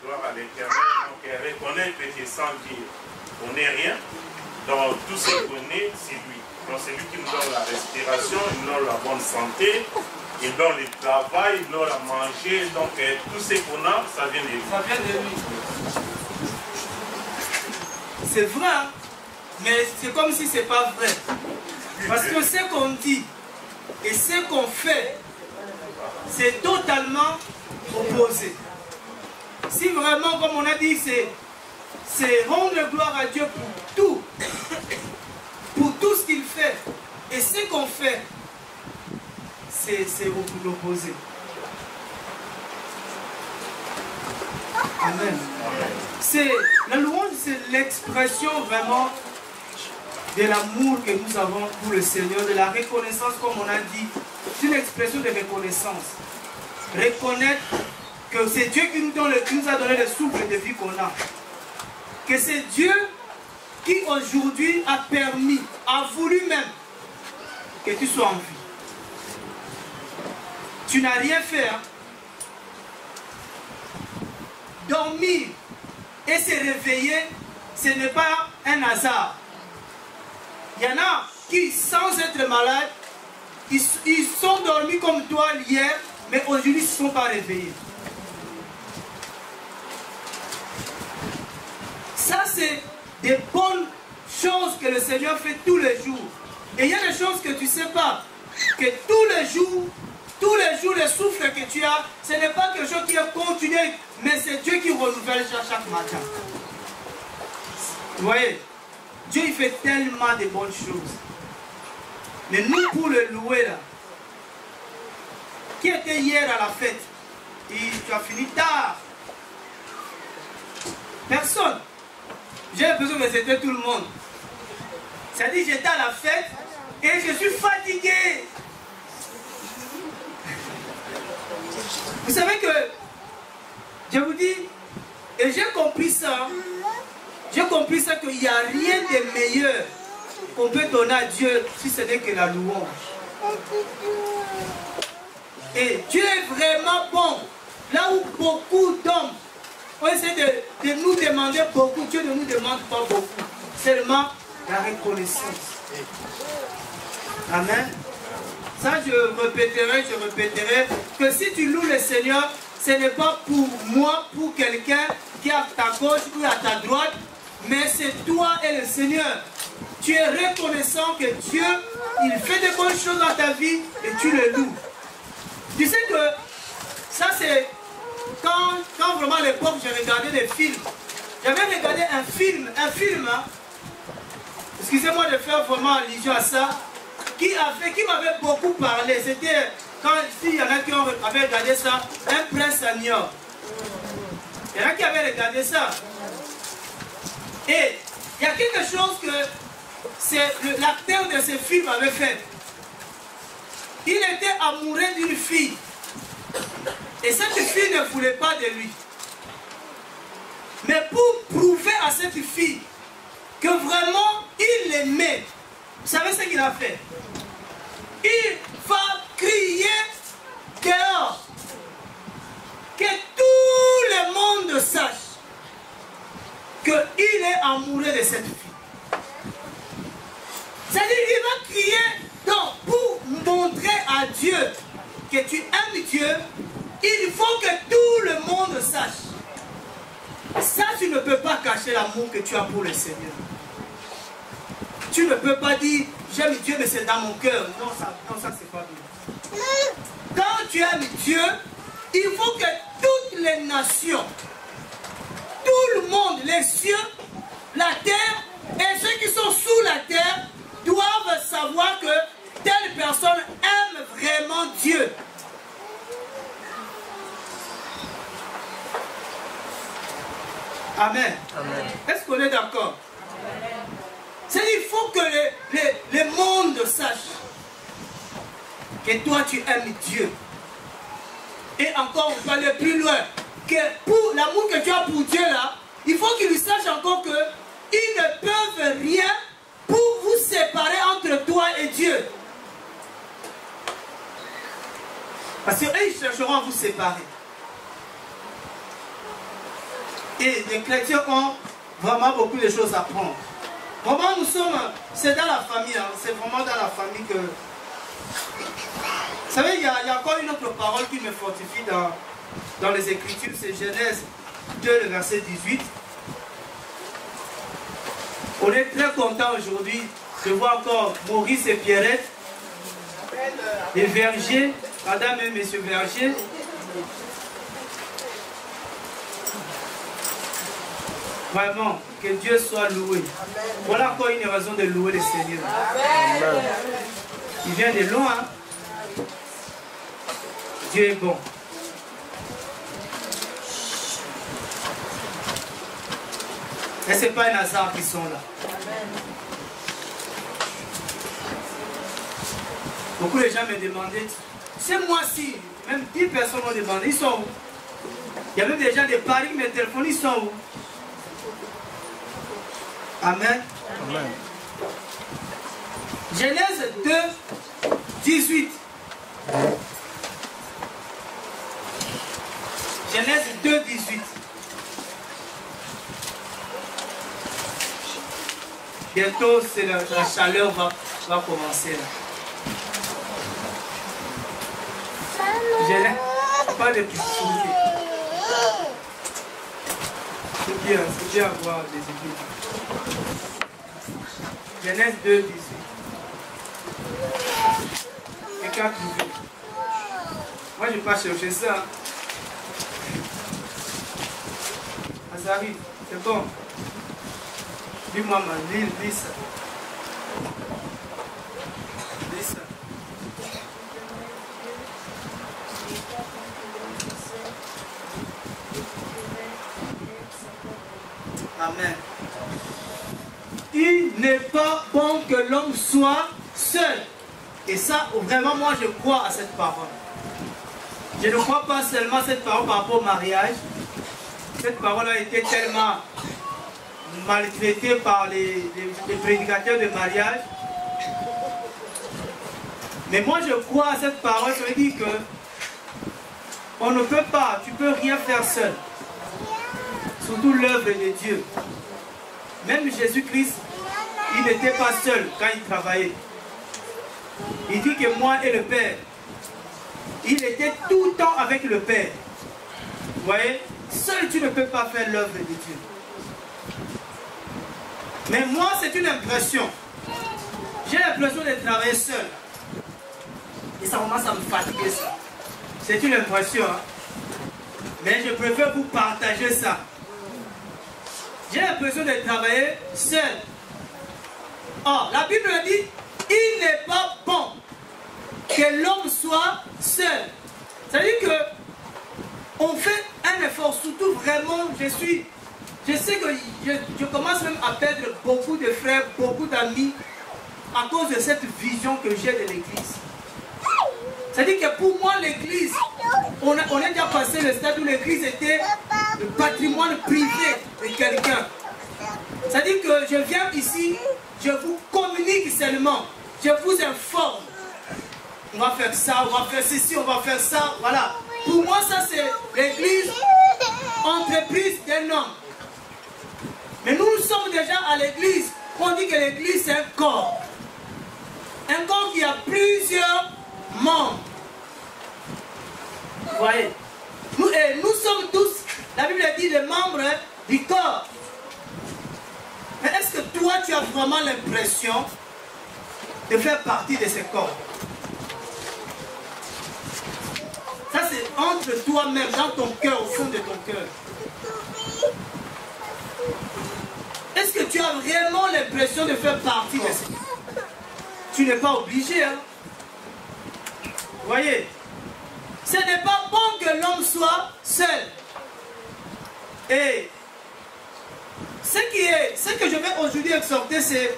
gloire à l'Éternel, donc reconnaître que sans Dieu, on n'est rien. Donc tout ce qu'on est, c'est lui. Donc c'est lui qui nous donne la respiration, il nous donne la bonne santé, il donne le travail, il donne à manger. Donc tout ce qu'on a, ça vient de lui. Ça vient de lui. C'est vrai, hein? Mais c'est comme si c'est pas vrai. Parce que ce qu'on dit et ce qu'on fait, c'est totalement opposé. Si vraiment, comme on a dit, c'est rendre gloire à Dieu pour tout ce qu'il fait, et ce qu'on fait, c'est l'opposé. Amen. La louange, c'est l'expression vraiment de l'amour que nous avons pour le Seigneur, de la reconnaissance, comme on a dit. C'est une expression de reconnaissance. Reconnaître que c'est Dieu qui nous a donné le souffle de vie qu'on a. Que c'est Dieu qui aujourd'hui a permis, a voulu même que tu sois en vie. Tu n'as rien fait. Hein? Dormir et se réveiller, ce n'est pas un hasard. Il y en a qui, sans être malades, ils sont dormis comme toi hier, mais aujourd'hui ils ne se sont pas réveillés. Ça, c'est des bonnes choses que le Seigneur fait tous les jours. Et il y a des choses que tu ne sais pas. Que tous les jours, le souffle que tu as, ce n'est pas quelque chose qui est continué, mais c'est Dieu qui renouvelle chaque matin. Vous voyez? Dieu, il fait tellement de bonnes choses. Mais nous, pour le louer, là, qui était hier à la fête, et tu as fini tard. Personne. J'ai l'impression que c'était tout le monde. C'est-à-dire, j'étais à la fête et je suis fatigué. Vous savez que, je vous dis, et j'ai compris ça, qu'il n'y a rien de meilleur qu'on peut donner à Dieu si ce n'est que la louange. Et Dieu est vraiment bon. Là où beaucoup d'hommes ont essayé de nous demander beaucoup, Dieu ne nous demande pas beaucoup. Seulement la reconnaissance. Amen. Ça, je répéterai, que si tu loues le Seigneur, ce n'est pas pour moi, pour quelqu'un qui est à ta gauche ou à ta droite, mais c'est toi et le Seigneur. Tu es reconnaissant que Dieu, il fait de bonnes choses dans ta vie et tu le loues. Tu sais que ça c'est quand vraiment à l'époque j'ai regardé des films. J'avais regardé un film, hein, excusez-moi de faire vraiment allusion à ça, qui m'avait beaucoup parlé. C'était quand il y en a qui avaient regardé ça, Un prince à Niort. Il y en a qui avaient regardé ça. Et il y a quelque chose que l'acteur de ce film avait fait. Il était amoureux d'une fille. Et cette fille ne voulait pas de lui. Mais pour prouver à cette fille que vraiment il l'aimait, vous savez ce qu'il a fait? Il va crier dehors. Que tout le monde sache qu'il est amoureux de cette fille. C'est-à-dire qu'il va crier donc, pour montrer à Dieu que tu aimes Dieu, il faut que tout le monde sache. Ça, tu ne peux pas cacher l'amour que tu as pour le Seigneur. Tu ne peux pas dire, j'aime Dieu, mais c'est dans mon cœur. Non, ça c'est pas bien. Quand tu aimes Dieu, il faut que toutes les nations, tout le monde, les cieux, la terre et ceux qui sont sous la terre doivent savoir que telle personne aime vraiment Dieu. Amen. Amen. Est-ce qu'on est d'accord? C'est-à-dire qu'il faut que le monde sache que toi tu aimes Dieu. Et encore, on peut aller plus loin. Que pour l'amour que tu as pour Dieu là, il faut qu'ils sachent encore que ils ne peuvent rien pour vous séparer entre toi et Dieu. Parce qu'eux, ils chercheront à vous séparer. Et les chrétiens ont vraiment beaucoup de choses à prendre. Vraiment, nous sommes, c'est dans la famille, hein, c'est vraiment dans la famille que... Vous savez, il y a encore une autre parole qui me fortifie dans les Écritures, c'est Genèse 2, le verset 18. On est très content aujourd'hui de voir encore Maurice et Pierrette, les Vergers, Madame et Monsieur Verger. Vraiment, que Dieu soit loué. Voilà encore une raison de louer le Seigneur. Amen. Il vient de loin. Hein? Dieu est bon. Et ce n'est pas un hasard qu'ils sont là. Amen. Beaucoup de gens me demandaient, c'est moi si, même 10 personnes m'ont demandé, ils sont où? Il y a même des gens de Paris qui me téléphonent, ils sont où? Amen. Amen. Genèse 2, 18. Genèse 2, 18. Bientôt, la chaleur va commencer là. Genèse, pas de petits souliers. C'est bien à voir des églises. Genèse 2, 18. Quelqu'un a trouvé. Moi, je ne vais pas chercher ça. Ça arrive, c'est bon. Dis-moi, lis ça. Lis ça. Amen. Il n'est pas bon que l'homme soit seul. Et ça, vraiment, moi, je crois à cette parole. Je ne crois pas seulement à cette parole par rapport au mariage. Cette parole a été tellement maltraitée par les prédicateurs de mariage. Mais moi, je crois à cette parole. Ça veut dire que on ne peut pas, tu ne peux rien faire seul. Surtout l'œuvre de Dieu. Même Jésus-Christ, il n'était pas seul quand il travaillait. Il dit que moi et le Père, il était tout le temps avec le Père. Vous voyez, seul tu ne peux pas faire l'œuvre de Dieu. Mais moi, c'est une impression. J'ai l'impression de travailler seul. Et ça commence à me fatiguer ça. C'est une impression. Hein? Mais je préfère vous partager ça. J'ai l'impression de travailler seul. Or, la Bible dit, il n'est pas bon que l'homme soit seul. C'est-à-dire que on fait un effort, surtout vraiment, je sais que je commence même à perdre beaucoup de frères, beaucoup d'amis à cause de cette vision que j'ai de l'église. C'est-à-dire que pour moi, l'église, on a déjà passé le stade où l'église était le patrimoine privé de quelqu'un. C'est-à-dire que je viens ici, je vous communique seulement, je vous informe. On va faire ça, on va faire ceci, on va faire ça, voilà. Pour moi, ça c'est l'église, entreprise d'un homme. Mais nous sommes déjà à l'église, on dit que l'église c'est un corps. Un corps qui a plusieurs membres. Vous voyez, nous sommes tous, la Bible dit, les membres du corps. Mais est-ce que toi, tu as vraiment l'impression de faire partie de ce corps? Ça, c'est entre toi-même, dans ton cœur, au fond de ton cœur. Est-ce que tu as vraiment l'impression de faire partie de ce corps? Tu n'es pas obligé, hein? Vous voyez? Ce n'est pas bon que l'homme soit seul. Et ce que je vais aujourd'hui exhorter, c'est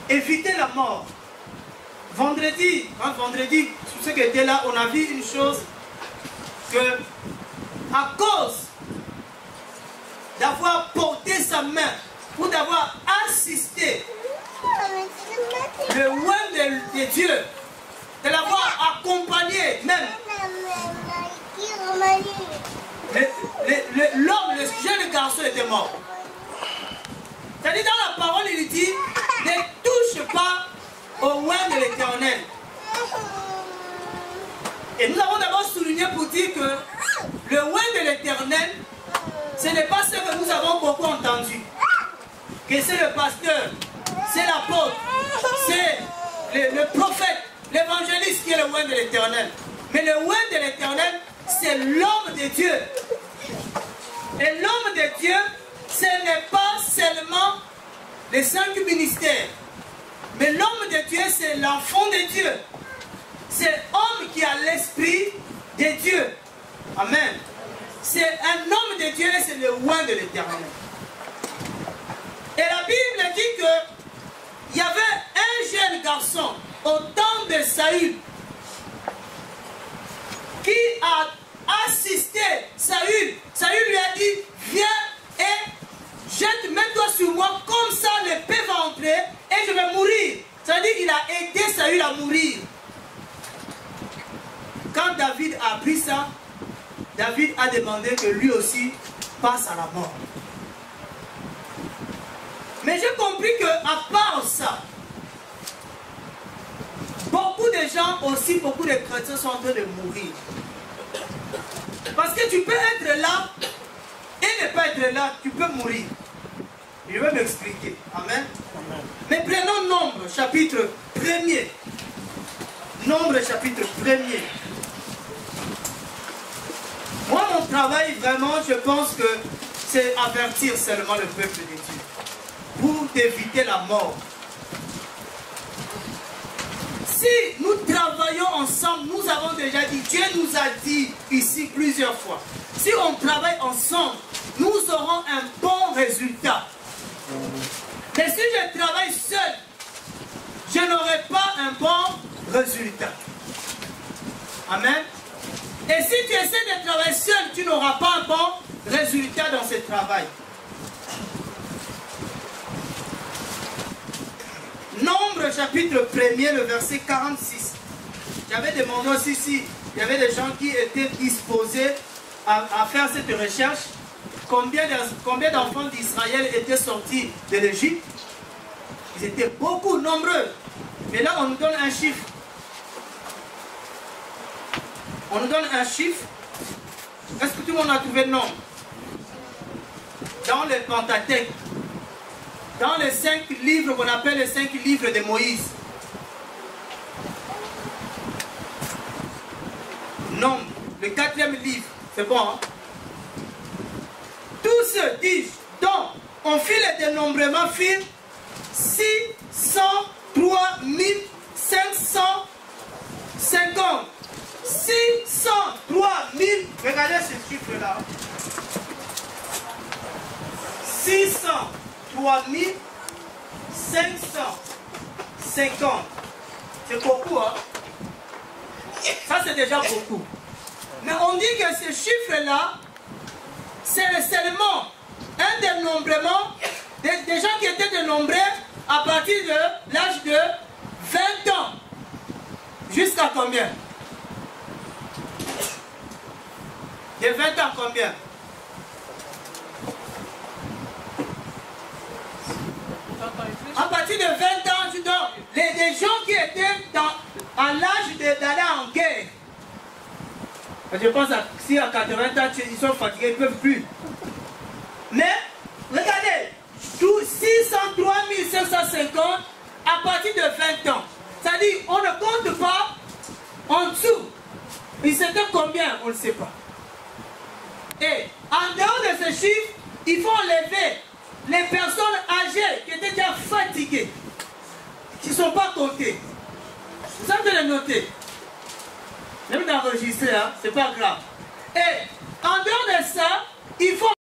éviter la mort. Vendredi, tous ceux qui étaient là, on a vu une chose, que à cause d'avoir porté sa main ou d'avoir assisté le roi de Dieu, de l'avoir accompagné même, l'homme, le jeune l'éternel, ce n'est pas ce que nous avons beaucoup entendu. Que c'est le pasteur, c'est l'apôtre, c'est le prophète, l'évangéliste qui est le oint de l'éternel. Mais le oint de l'éternel, c'est l'homme de Dieu. Et l'homme de Dieu, ce n'est pas seulement les 5 ministères. Mais l'homme de Dieu, c'est l'enfant de Dieu. C'est l'homme qui a l'esprit de Dieu. Amen. C'est un homme de Dieu et c'est le oint de l'éternel. Et la Bible dit qu'il y avait un jeune garçon au temps de Saül qui a assisté Saül. Saül lui a dit, viens et mets-toi sur moi, comme ça l'épée va entrer et je vais mourir. C'est-à-dire qu'il a aidé Saül à mourir. Quand David a appris ça, David a demandé que lui aussi passe à la mort. Mais j'ai compris qu'à part ça, beaucoup de gens aussi, beaucoup de chrétiens sont en train de mourir. Parce que tu peux être là et ne pas être là, tu peux mourir. Je vais m'expliquer. Amen. Amen. Mais prenons Nombre, chapitre 1er. Nombre, chapitre 1er. Moi, mon travail, vraiment, je pense que c'est avertir seulement le peuple de Dieu pour éviter la mort. Si nous travaillons ensemble, nous avons déjà dit, Dieu nous a dit ici plusieurs fois, si on travaille ensemble, nous aurons un bon résultat. Mais si je travaille seul, je n'aurai pas un bon résultat. Amen. Et si tu essaies de travailler seul, tu n'auras pas un bon résultat dans ce travail. Nombre chapitre 1er, le verset 46. J'avais demandé aussi s'il y avait des gens qui étaient disposés à faire cette recherche. Combien d'enfants d'Israël étaient sortis de l'Égypte? Ils étaient beaucoup, nombreux. Mais là, on nous donne un chiffre. On nous donne un chiffre. Est-ce que tout le monde a trouvé le nombre? Dans le Pentateuque, dans les 5 livres qu'on appelle les 5 livres de Moïse. Nombre, le 4e livre. C'est bon, hein? Tous ceux disent, donc, on fit le dénombrement, fit 603 550. 603 000, regardez ce chiffre-là. 603 550. C'est beaucoup, hein? Ça, c'est déjà beaucoup. Mais on dit que ce chiffre-là, c'est seulement un dénombrement des gens qui étaient dénombrés à partir de l'âge de 20 ans. Jusqu'à combien? De 20 ans combien? À partir de 20 ans, tu donnes les gens qui étaient à l'âge d'aller en guerre. Je pense que si à 80 ans, ils sont fatigués, ils ne peuvent plus. Mais, regardez, 603 550 à partir de 20 ans. C'est-à-dire, on ne compte pas en dessous. Ils étaient combien? On ne sait pas. Et en dehors de ce chiffre, il faut enlever les personnes âgées qui étaient déjà fatiguées, qui ne sont pas comptées. Vous avez le noter. Même d'enregistrer, hein, c'est pas grave. Et en dehors de ça, il faut